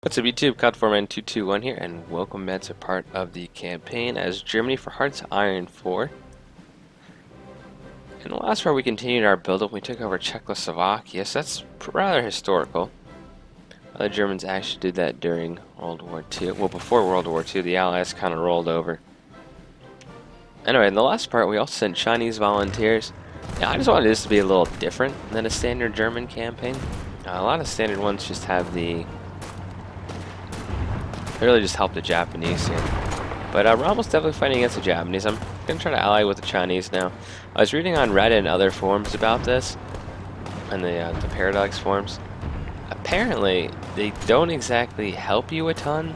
What's up YouTube, COD4Man221 here, and welcome back to part of the campaign as Germany for Hearts Iron 4. In the last part we continued our build-up, we took over Czechoslovakia, so that's rather historical. Other Germans actually did that during World War II. Well, before World War II, the Allies kind of rolled over. Anyway, in the last part we also sent Chinese volunteers. Now, I just wanted this to be a little different than a standard German campaign. A lot of standard ones just have the... They really just help the Japanese here. But we're almost definitely fighting against the Japanese. I'm going to try to ally with the Chinese now. I was reading on Reddit and other forums about this, and the Paradox forums. Apparently, they don't exactly help you a ton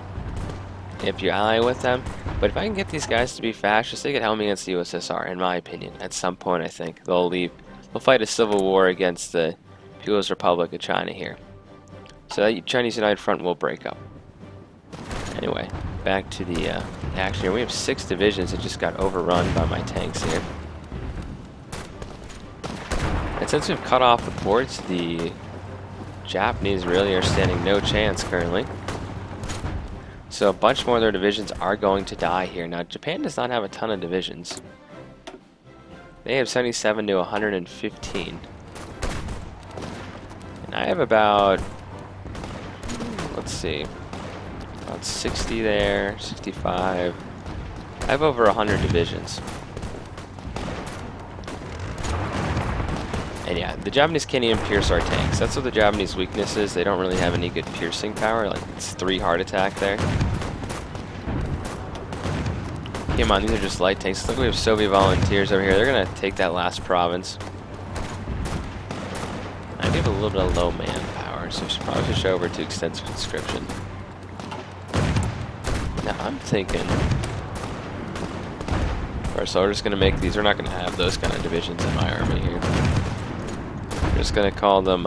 if you ally with them. But if I can get these guys to be fascists, they could help me against the USSR, in my opinion. At some point, I think. They'll fight a civil war against the People's Republic of China here. So that Chinese United Front will break up. Anyway, back to the action here. We have 6 divisions that just got overrun by my tanks here. And since we've cut off the ports, the Japanese really are standing no chance currently. So a bunch more of their divisions are going to die here. Now, Japan does not have a ton of divisions. They have 77 to 115. And I have about, let's see, about 60 there, 65. I have over 100 divisions. And yeah, the Japanese can't even pierce our tanks. That's what the Japanese weakness is. They don't really have any good piercing power. Like, it's 3 heart attack there. Come on, these are just light tanks. Look, we have Soviet volunteers over here. They're going to take that last province. I do have a little bit of low manpower, so we should probably switch over to extensive conscription. Now I'm thinking, so we're just going to make these, we're not going to have those kind of divisions in my army here. We're just going to call them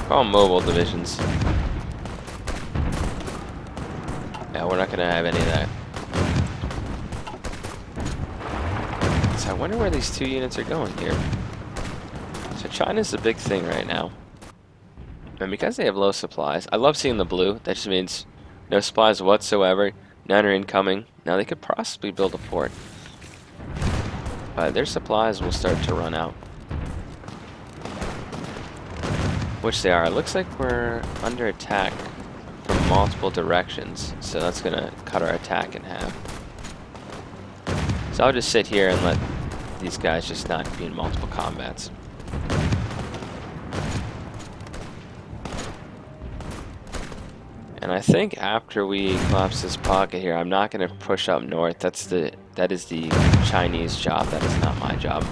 mobile divisions. Yeah, we're not going to have any of that. So I wonder where these 2 units are going here. So China's the big thing right now. And because they have low supplies, I love seeing the blue. That just means no supplies whatsoever. None are incoming. Now they could possibly build a port. But their supplies will start to run out. Which they are. It looks like we're under attack from multiple directions. So that's going to cut our attack in half. So I'll just sit here and let these guys just not be in multiple combats. And I think after we collapse this pocket here, I'm not going to push up north. That is the Chinese job. That is not my job.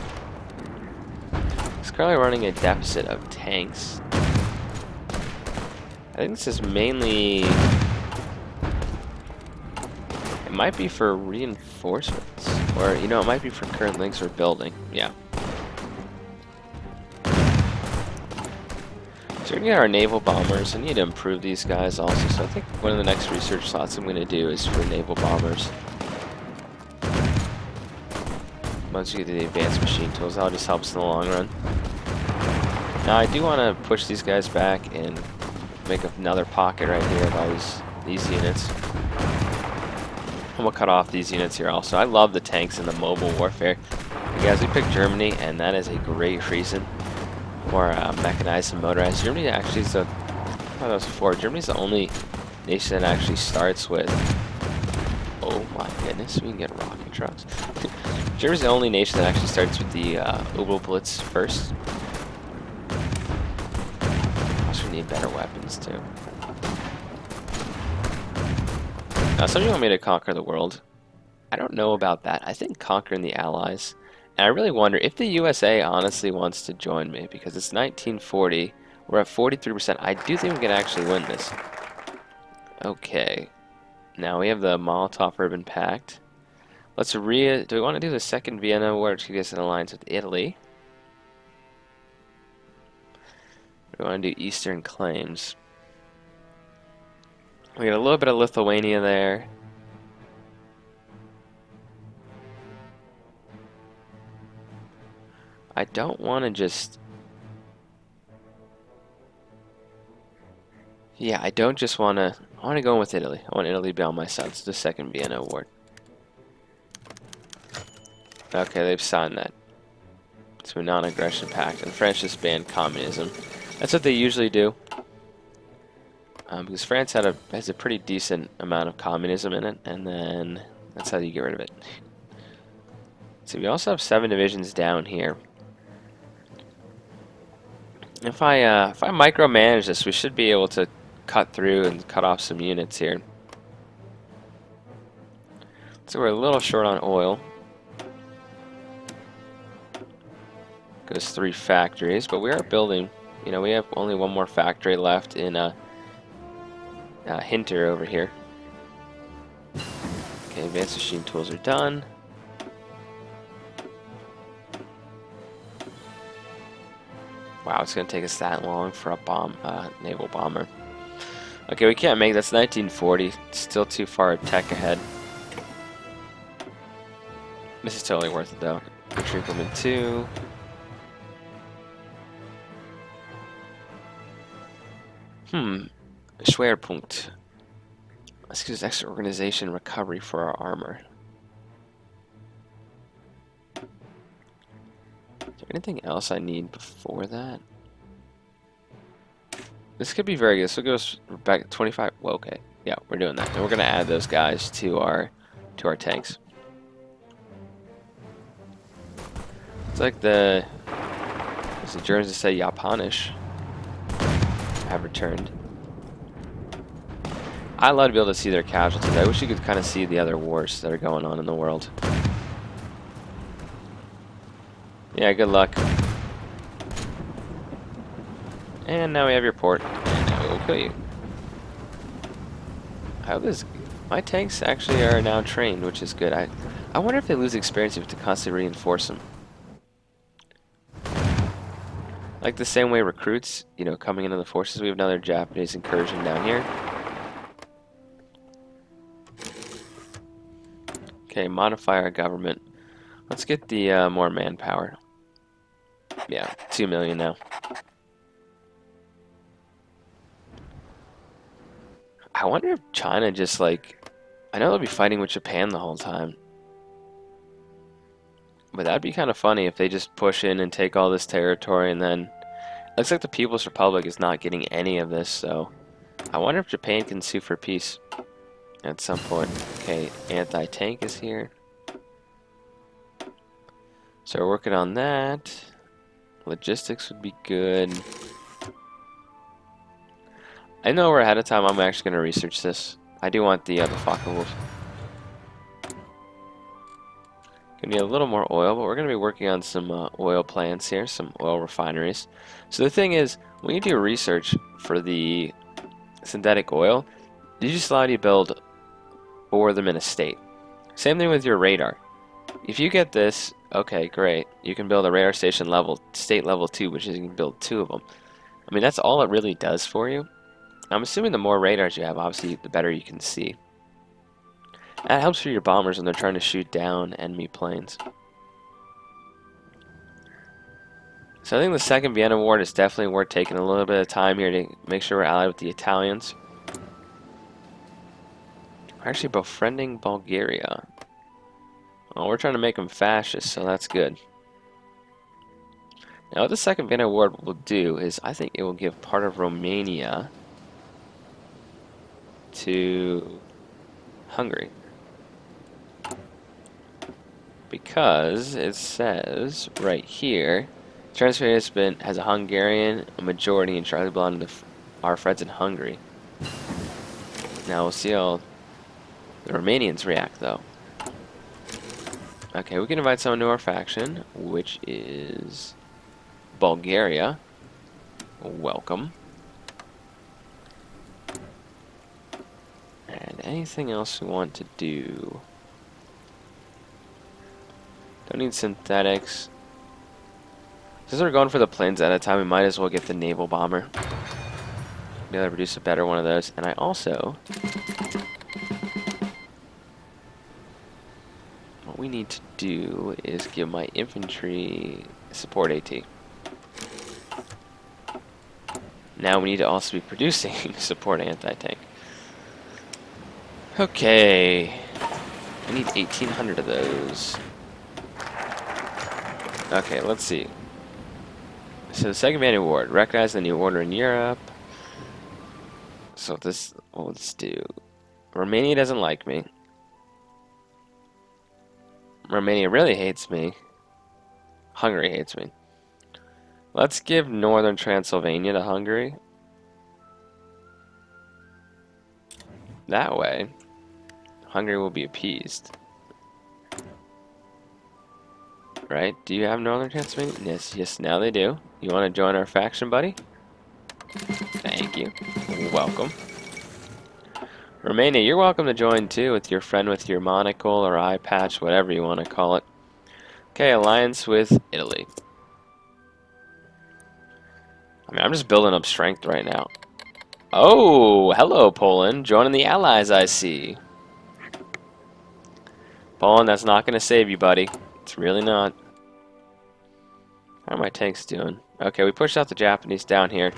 It's currently running a deficit of tanks. I think this is mainly... It might be for reinforcements. Or, you know, it might be for current links we're building. Yeah. So we're going to get our naval bombers. I need to improve these guys also. So I think one of the next research slots I'm going to do is for naval bombers. Once you get to the advanced machine tools, that just helps in the long run. Now I do want to push these guys back and make another pocket right here of all these units. I'm going to cut off these units here also. I love the tanks and the mobile warfare. You guys, we picked Germany, and that is a great reason. More mechanized and motorized. Germany actually is Germany's the only nation that actually starts with... Oh my goodness, we can get rocket trucks. Germany's the only nation that actually starts with the Blitz first. Also need better weapons too. Now, some of you want me to conquer the world. I don't know about that. I think conquering the Allies. And I really wonder if the USA honestly wants to join me, because it's 1940. We're at 43%. I do think we can actually win this. Okay. Now we have the Molotov-Ribbentrop Pact. Do we want to do the Second Vienna War, which gives us an alliance with Italy? We want to do Eastern Claims. We got a little bit of Lithuania there. I don't want to just Yeah, I don't just want to... I want to go in with Italy. I want Italy to be on my side. It's the second Vienna Award. Okay, they've signed that. To a non-aggression pact. And France just banned communism. That's what they usually do. Because France has a pretty decent amount of communism in it. And then that's how you get rid of it. So we also have 7 divisions down here. If I micromanage this, we should be able to cut through and cut off some units here. So we're a little short on oil. Goes 3 factories, but we are building. You know, we have only 1 more factory left in Hinter over here. Okay, advanced machine tools are done. Wow, it's gonna take us that long for a naval bomber. Okay, we can't make that's 1940. Still too far tech ahead. This is totally worth it though. Increment 2. Schwerpunkt. Let's use extra organization recovery for our armor. Is there anything else I need before that? This could be very good. So it goes back 25. Well, okay. Yeah, we're doing that. And we're gonna add those guys to our tanks. It's like as the Germans say Japanisch have returned. I love to be able to see their casualties. I wish you could kind of see the other wars that are going on in the world. Yeah, good luck. And now we have your port. And now we will kill you. I hope my tanks actually are now trained, which is good. I wonder if they lose experience if you have to constantly reinforce them. Like the same way recruits, you know, coming into the forces. We have another Japanese incursion down here. Okay, modify our government. Let's get the more manpower. Yeah, 2 million now. I wonder if China just like... I know they'll be fighting with Japan the whole time. But that'd be kind of funny if they just push in and take all this territory and then... Looks like the People's Republic is not getting any of this, so... I wonder if Japan can sue for peace at some point. Okay, anti-tank is here. So we're working on that. Logistics would be good. I know we're ahead of time. I'm actually going to research this. I do want the Focke-Wulf. Gonna need a little more oil, but we're going to be working on some oil plants here, some oil refineries. So the thing is, when you do research for the synthetic oil, they just allow you to build 4 of them in a state. Same thing with your radar. If you get this, okay, great. You can build a radar station state level 2, which is you can build 2 of them. I mean, that's all it really does for you. I'm assuming the more radars you have, obviously, the better you can see. That helps for your bombers when they're trying to shoot down enemy planes. So I think the Second Vienna War is definitely worth taking a little bit of time here to make sure we're allied with the Italians. We're actually befriending Bulgaria. Well, we're trying to make them fascist, so that's good. Now, what the Second Vienna War will do is, I think it will give part of Romania to Hungary. Because it says right here, Transfer has a Hungarian majority and Charlie belonging to our friends in Hungary. Now we'll see how the Romanians react, though. Okay, we can invite someone to our faction, which is Bulgaria. Welcome. And anything else we want to do? Don't need synthetics. Since we're going for the planes at a time, we might as well get the naval bomber. Be able to produce a better one of those. And I also... what we need to do is give my infantry support AT. Now we need to also be producing support anti-tank. Okay. I need 1,800 of those. Okay, let's see. So the second Vanity Award. Recognize the new order in Europe. So this, well, let's do. Romania doesn't like me. Romania really hates me. Hungary hates me. Let's give Northern Transylvania to Hungary. That way, Hungary will be appeased. Right? Do you have Northern Transylvania? Yes, yes, now they do. You want to join our faction, buddy? Thank you. Welcome. Romania, you're welcome to join too with your friend with your monocle or eye patch, whatever you want to call it. Okay, alliance with Italy. I mean, I'm just building up strength right now. Oh, hello, Poland. Joining the Allies, I see. Poland, that's not going to save you, buddy. It's really not. How are my tanks doing? Okay, we pushed out the Japanese down here.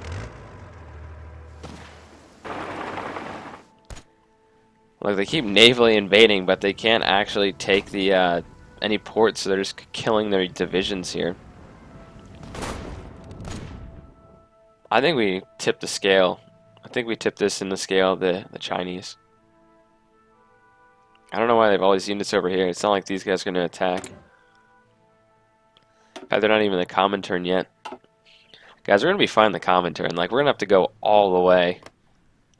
Look, they keep navally invading, but they can't actually take the any ports, so they're just killing their divisions here. I think we tipped the scale. I think we tipped this in the scale of the Chinese. I don't know why they have all these units over here. It's not like these guys are going to attack. In fact, they're not even in the Comintern yet. Guys, we're going to be fine in the Comintern. Like, we're going to have to go all the way.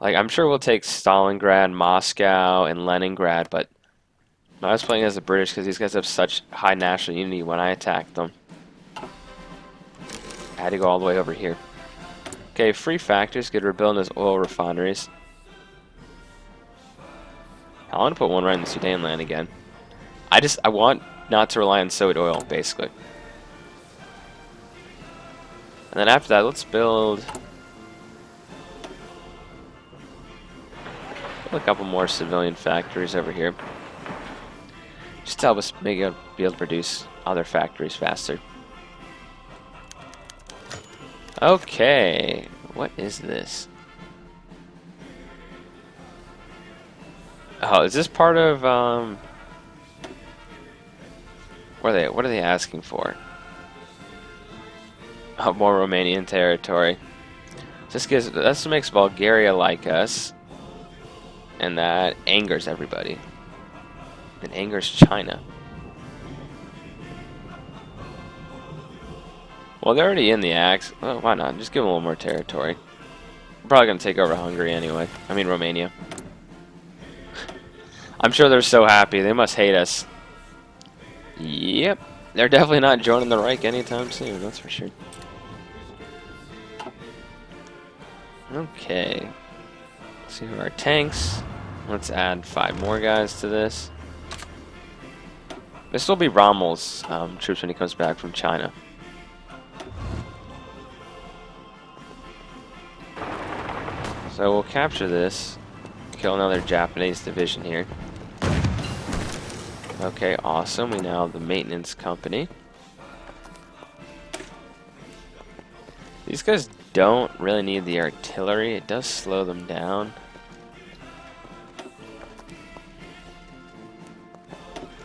Like, I'm sure we'll take Stalingrad, Moscow, and Leningrad, but I was playing as the British because these guys have such high national unity when I attacked them. I had to go all the way over here. Okay, free factories. Good, we're building those oil refineries. I want to put one right in the Sudan land again. I want not to rely on Soviet oil, basically. And then after that, let's build a couple more civilian factories over here. Just to help us be able to produce other factories faster. Okay, what is this? Oh, is this part of what are they asking for? Oh, more Romanian territory. This makes Bulgaria like us, and that angers everybody. It angers China. Well, they're already in the Axe. Well, why not? Just give them a little more territory. We're probably going to take over Hungary anyway. I mean, Romania. I'm sure they're so happy. They must hate us. Yep. They're definitely not joining the Reich anytime soon, that's for sure. Okay. Let's see who are our tanks. Let's add 5 more guys to this. This will be Rommel's troops when he comes back from China. So we'll capture this, kill another Japanese division here. Okay, awesome. We now have the maintenance company. These guys don't really need the artillery. It does slow them down.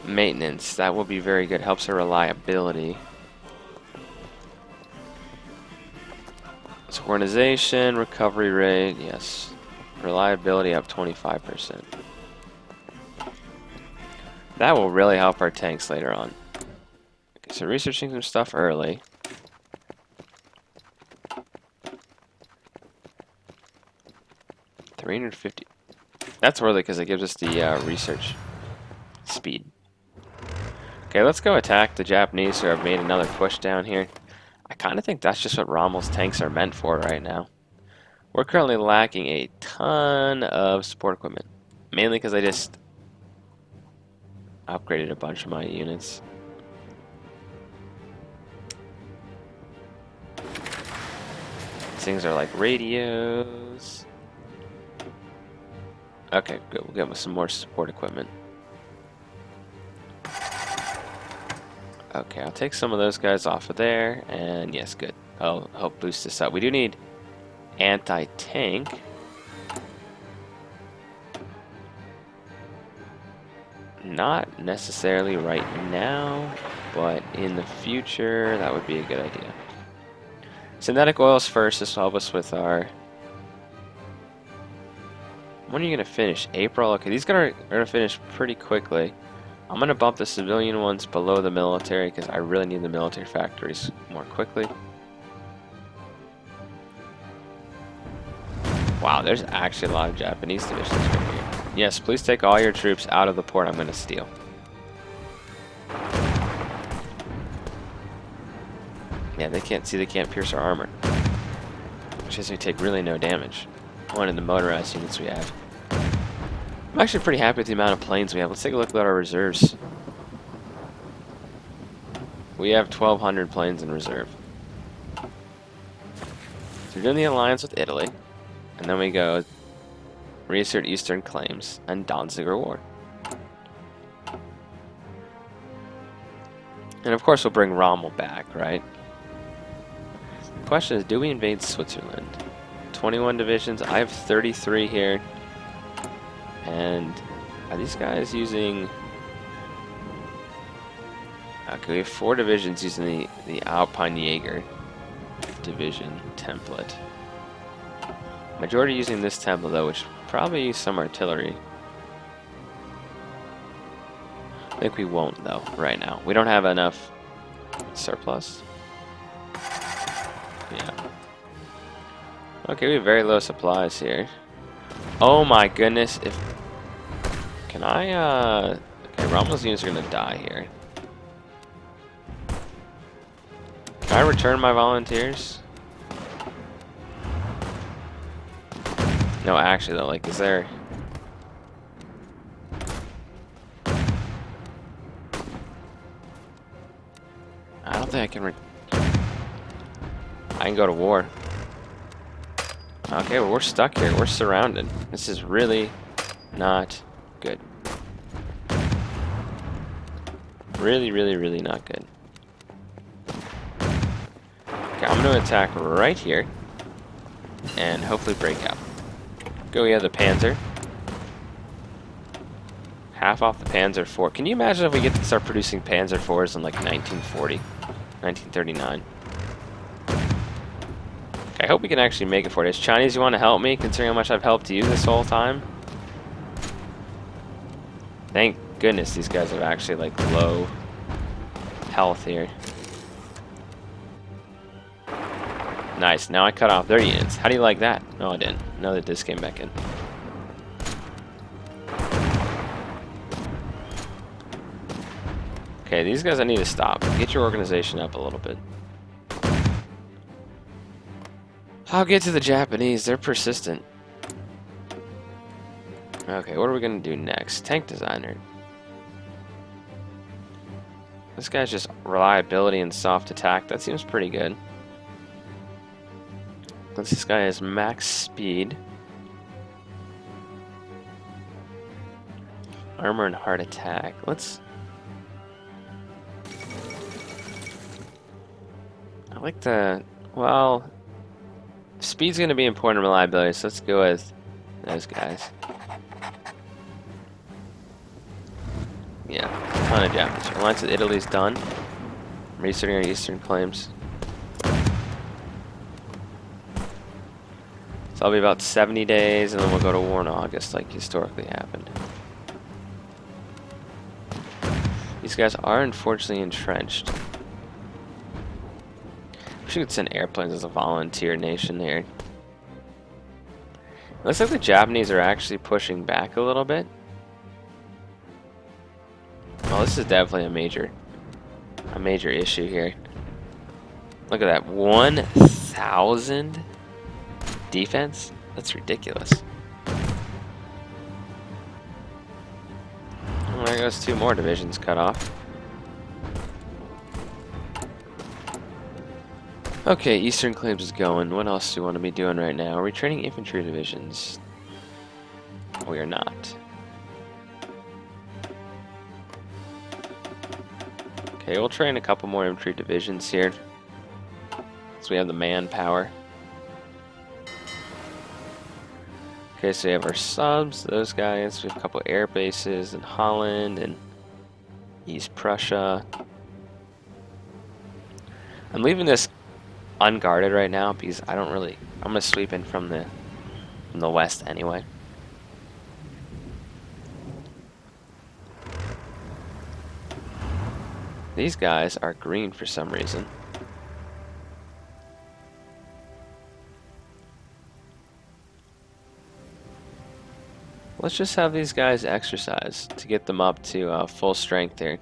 Maintenance, that will be very good. Helps our reliability. Organization, recovery rate, yes. Reliability up 25%. That will really help our tanks later on. Okay, so researching some stuff early. $350. That's worthy because it gives us the research speed. Okay, let's go attack the Japanese who have made another push down here. I kind of think that's just what Rommel's tanks are meant for right now. We're currently lacking a ton of support equipment. Mainly because I just upgraded a bunch of my units. These things are like radios. Okay, good. We'll get with some more support equipment. Okay, I'll take some of those guys off of there, and yes, good. I'll help boost this up. We do need anti-tank. Not necessarily right now, but in the future, that would be a good idea. Synthetic oils first. This will help us with our... When are you going to finish? April? Okay, these are going to finish pretty quickly. I'm going to bump the civilian ones below the military because I really need the military factories more quickly. Wow, there's actually a lot of Japanese divisions right here. Yes, please take all your troops out of the port I'm going to steal. Yeah, they can't pierce our armor. Which means we take really no damage. One of the motorized units we have. I'm actually pretty happy with the amount of planes we have. Let's take a look at our reserves. We have 1,200 planes in reserve. So we're doing the alliance with Italy. And then we go reassert Eastern claims and Danziger War. And of course we'll bring Rommel back, right? The question is, do we invade Switzerland? 21 divisions. I have 33 here. And are these guys using... Okay, we have 4 divisions using the Alpine Jaeger division template. Majority using this template though, which probably use some artillery. I think we won't though, right now. We don't have enough surplus. Yeah. Okay, we have very low supplies here. Oh my goodness, if... Can I, Okay, Rommel's units are gonna die here. Can I return my volunteers? No, actually though, like, is there... I don't think I can I can go to war. Okay, well, we're stuck here. We're surrounded. This is really not good. Really, really, really not good. Okay, I'm going to attack right here and hopefully break out. Go, we have the Panzer. Half off the Panzer IV. Can you imagine if we get to start producing Panzer IVs in like 1940, 1939? Okay, I hope we can actually make it for this. Chinese, you want to help me, considering how much I've helped you this whole time? Thank goodness these guys have actually like low health here. Nice, now I cut off their units. How do you like that? No, I didn't. No, that this came back in. Okay, these guys I need to stop. Get your organization up a little bit. I'll get to the Japanese. They're persistent. Okay, what are we going to do next? Tank designer. This guy's just reliability and soft attack. That seems pretty good. This guy has max speed. Armor and hard attack. Let's... I like the... Well... Speed's going to be important in reliability, so let's go with those guys. Yeah, a ton of Japanese. Alliance with Italy's done. I'm reasserting our eastern claims. So I'll be about 70 days, and then we'll go to war in August, like historically happened. These guys are unfortunately entrenched. We should send airplanes as a volunteer nation here. It looks like the Japanese are actually pushing back a little bit. Well, this is definitely a major issue here. Look at that, 1,000 defense? That's ridiculous. Well, there goes 2 more divisions cut off. Okay, Eastern Claims is going. What else do we want to be doing right now? Are we training infantry divisions? We are not. Okay, we'll train a couple more infantry divisions here. So we have the manpower. Okay, so we have our subs, those guys. We have a couple air bases in Holland and East Prussia. I'm leaving this unguarded right now because I don't really. I'm gonna sweep in from the west anyway. These guys are green for some reason. Let's just have these guys exercise to get them up to full strength here.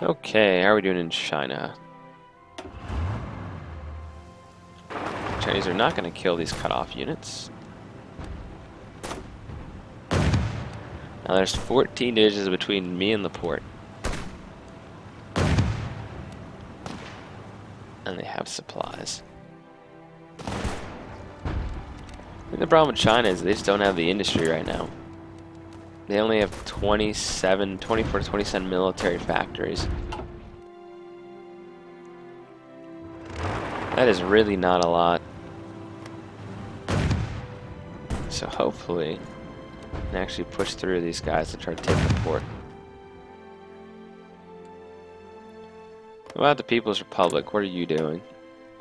Okay, how are we doing in China? Chinese are not going to kill these cutoff units. Now there's 14 inches between me and the port. And they have supplies. I think the problem with China is they just don't have the industry right now. They only have 24 to 27 military factories. That is really not a lot. So hopefully, I can actually push through these guys to try to take the port. What about the People's Republic? What are you doing?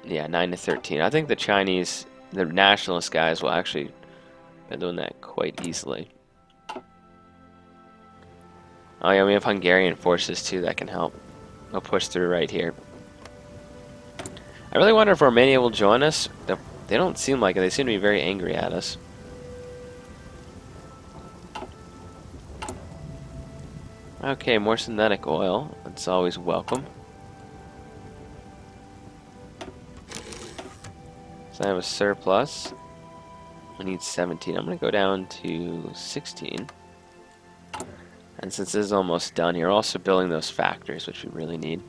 Yeah, 9 to 13. I think the Chinese, the nationalist guys will actually be doing that quite easily. Oh yeah, we have Hungarian forces too that can help. They'll push through right here. I really wonder if Romania will join us. They don't seem like it. They seem to be very angry at us. Okay, more synthetic oil. That's always welcome. So I have a surplus. I need 17. I'm going to go down to 16. And since this is almost done here, we're also building those factories, which we really need.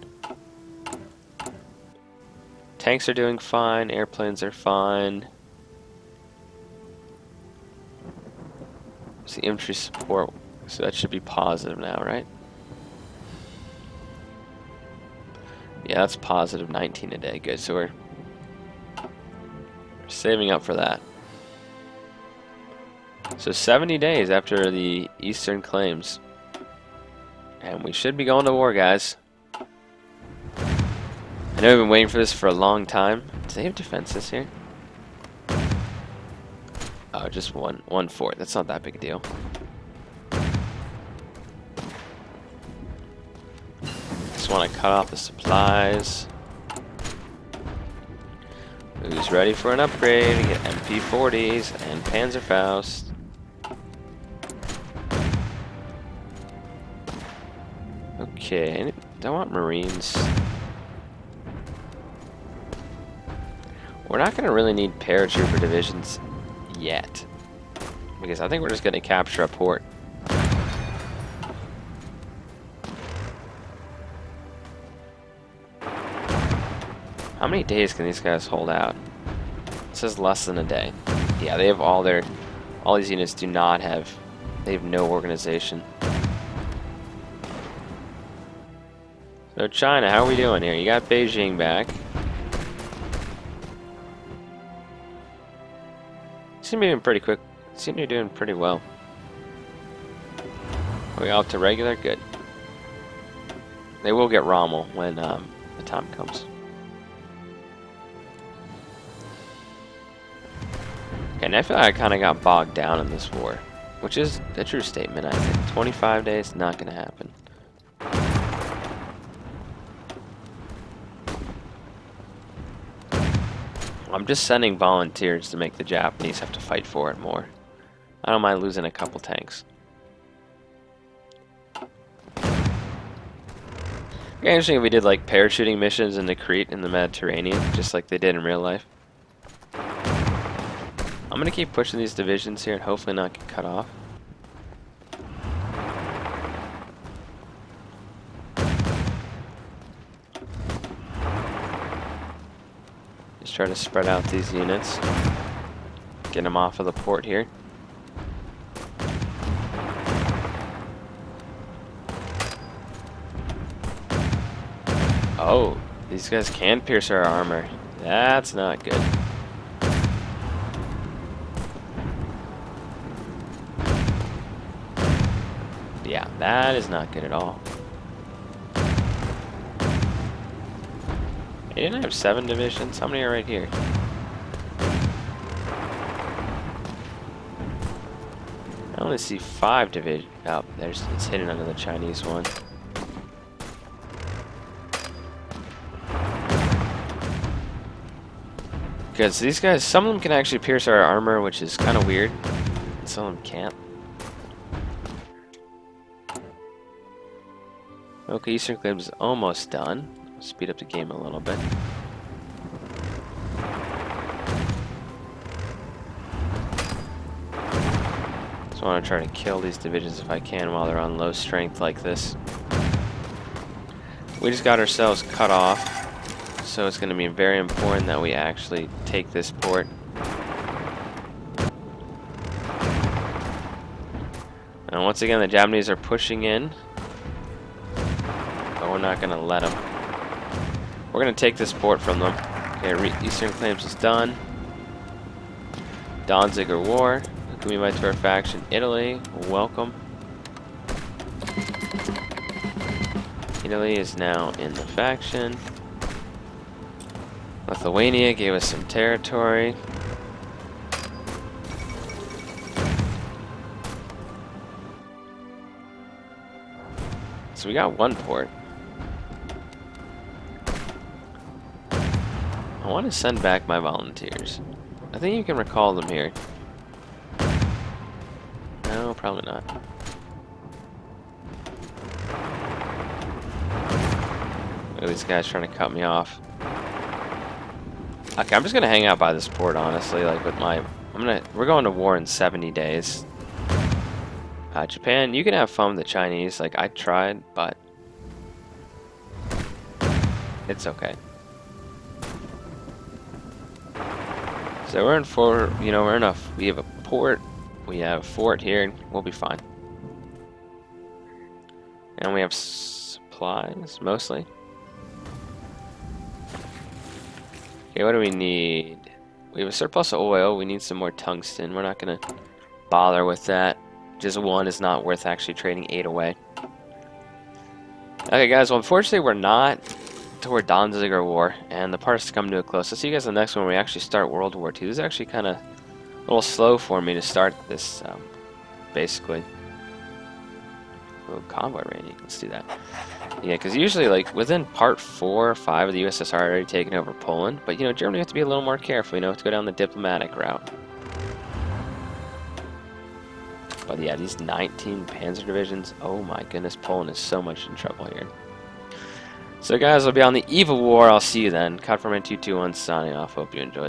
Tanks are doing fine. Airplanes are fine. It's the infantry support. So that should be positive now, right? Yeah, that's positive 19 a day. Good. So we're saving up for that. So 70 days after the Eastern claims. And we should be going to war, guys. I know we've been waiting for this for a long time. Do they have defenses here? Oh, just one fort. That's not that big a deal. Just want to cut off the supplies. Who's ready for an upgrade? We get MP40s and Panzerfaust. Okay, do I want Marines? We're not going to really need paratrooper divisions yet, because I think we're just going to capture a port. How many days can these guys hold out? It says less than a day. Yeah, they have all these units do not have, they have no organization. So China, how are we doing here? You got Beijing back. Seem to be doing pretty quick. Seem to be doing pretty well. Are we out to regular? Good. They will get Rommel when the time comes. Okay, and I feel like I kind of got bogged down in this war, which is a true statement, I think. 25 days, not going to happen. I'm just sending volunteers to make the Japanese have to fight for it more. I don't mind losing a couple tanks. It'd be interesting if we did like parachuting missions into Crete in the Mediterranean, just like they did in real life. I'm gonna keep pushing these divisions here and hopefully not get cut off. Just try to spread out these units. Get them off of the port here. Oh, these guys can pierce our armor. That's not good. Yeah, that is not good at all. They didn't have 7 divisions. How many are right here? I only see 5 divisions. Oh, it's hidden under the Chinese one. Because these guys, some of them can actually pierce our armor, which is kind of weird. And some of them can't. Okay, Eastern Claims is almost done. Speed up the game a little bit. Just want to try to kill these divisions if I can while they're on low strength like this. We just got ourselves cut off. So it's going to be very important that we actually take this port. And once again, the Japanese are pushing in. But we're not going to let them. We're going to take this port from them. Okay, Eastern Claims is done. Danziger War. Who can we invite to our faction? Italy, welcome. Italy is now in the faction. Lithuania gave us some territory. So we got 1 port. I want to send back my volunteers. I think you can recall them here. No, probably not. Look at these guys trying to cut me off. Okay, I'm just gonna hang out by this port, honestly. Like with my, we're going to war in 70 days. Japan, you can have fun with the Chinese. Like I tried, but it's okay. So we're in we have a port, we have a fort here, we'll be fine. And we have supplies, mostly. Okay, what do we need? We have a surplus of oil. We need some more tungsten. We're not going to bother with that. Just 1 is not worth actually trading 8 away. Okay, guys. Well, unfortunately, we're not toward Danziger War, and the part's come to a close. I'll see you guys in the next one where we actually start World War II. This is actually kind of a little slow for me to start this, basically. Oh, convoy raiding. Let's do that. Yeah, because usually, like, within part 4 or 5 of the USSR already taken over Poland, but, you know, Germany has to be a little more careful, you know, to go down the diplomatic route. But yeah, these 19 panzer divisions, oh my goodness, Poland is so much in trouble here. So guys, we'll be on the eve of war. I'll see you then. Codformat 221 signing off. Hope you enjoyed.